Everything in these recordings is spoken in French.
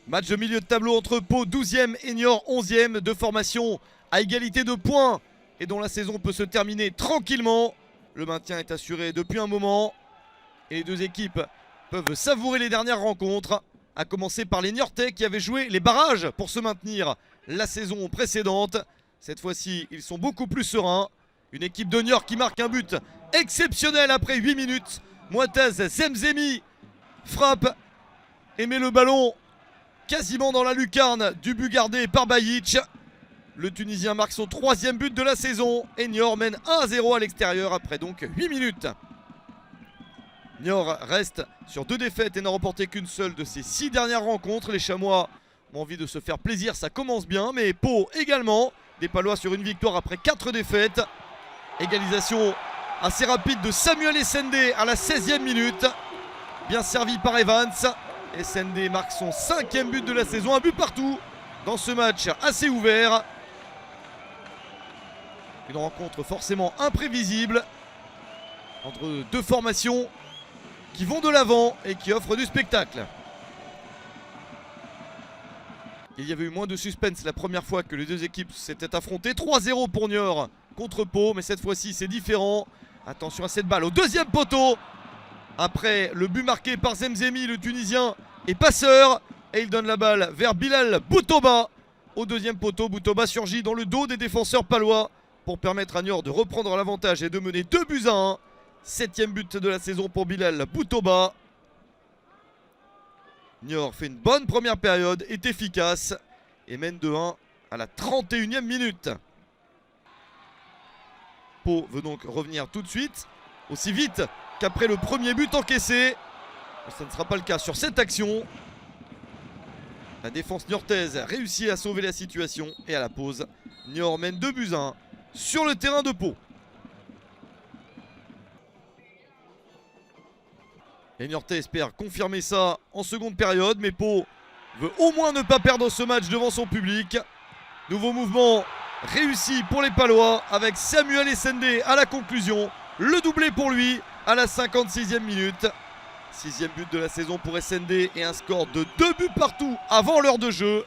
Match de milieu de tableau entre Pau 12e et Niort 11e. Deux formations à égalité de points et dont la saison peut se terminer tranquillement. Le maintien est assuré depuis un moment et les deux équipes peuvent savourer les dernières rencontres. À commencer par les Niortais qui avaient joué les barrages pour se maintenir la saison précédente. Cette fois-ci, ils sont beaucoup plus sereins. Une équipe de Niort qui marque un but exceptionnel après 8 minutes. Moataz Zemzemi frappe et met le ballon quasiment dans la lucarne du but gardé par Bajic. Le Tunisien marque son 3e but de la saison et Niort mène 1-0 à l'extérieur après donc 8 minutes. Niort reste sur 2 défaites et n'a remporté qu'une seule de ses 6 dernières rencontres. Les Chamois ont envie de se faire plaisir, ça commence bien, mais Pau également. Des Palois sur une victoire après 4 défaites. Égalisation assez rapide de Samuel Essendé à la 16e minute. Bien servi par Evans. Essendé marque son 5e but de la saison, un but partout dans ce match assez ouvert. Une rencontre forcément imprévisible entre deux formations qui vont de l'avant et qui offrent du spectacle. Il y avait eu moins de suspense la première fois que les deux équipes s'étaient affrontées. 3-0 pour Niort contre Pau, mais cette fois-ci c'est différent. Attention à cette balle au 2e poteau. Après le but marqué par Zemzemi, le Tunisien est passeur. Et il donne la balle vers Bilal Boutoba. Au 2e poteau, Boutoba surgit dans le dos des défenseurs palois pour permettre à Niort de reprendre l'avantage et de mener 2-1. 7e but de la saison pour Bilal Boutoba. Niort fait une bonne première période, est efficace et mène 2-1 à la 31e minute. Pau veut donc revenir tout de suite, aussi vite qu'après le premier but encaissé. Mais ça ne sera pas le cas sur cette action. La défense niortaise réussit à sauver la situation et à la pause, Niort mène 2-1 sur le terrain de Pau. Les Niortais espèrent confirmer ça en seconde période, mais Pau veut au moins ne pas perdre ce match devant son public. Nouveau mouvement réussi pour les Palois avec Samuel Essendé à la conclusion. Le doublé pour lui à la 56e minute. 6e but de la saison pour Essendé et un score de 2 buts partout avant l'heure de jeu.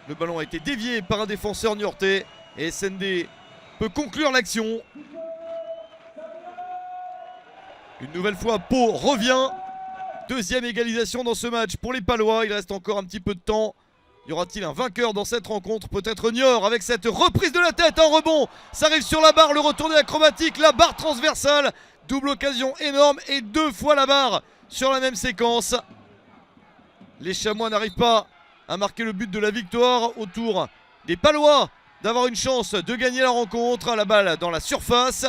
Le ballon a été dévié par un défenseur niortais et Essendé peut conclure l'action. Une nouvelle fois, Pau revient. 2e égalisation dans ce match pour les Palois. Il reste encore un petit peu de temps. Y aura-t-il un vainqueur dans cette rencontre? Peut-être Niort avec cette reprise de la tête. Un rebond. Ça arrive sur la barre. Le retourné acrobatique. La barre transversale. Double occasion énorme. Et 2 fois la barre sur la même séquence. Les Chamois n'arrivent pas à marquer le but de la victoire. Autour des Palois d'avoir une chance de gagner la rencontre. La balle dans la surface.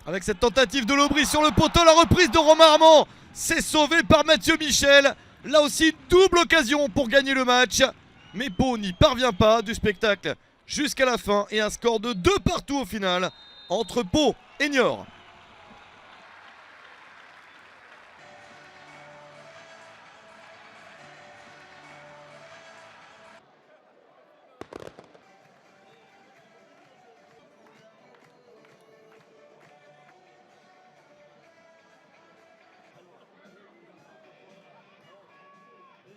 Avec cette tentative de Lobry sur le poteau, la reprise de Romain Armand, c'est sauvé par Mathieu Michel. Là aussi, double occasion pour gagner le match. Mais Pau n'y parvient pas, du spectacle jusqu'à la fin. Et un score de 2 partout au final entre Pau et Niort.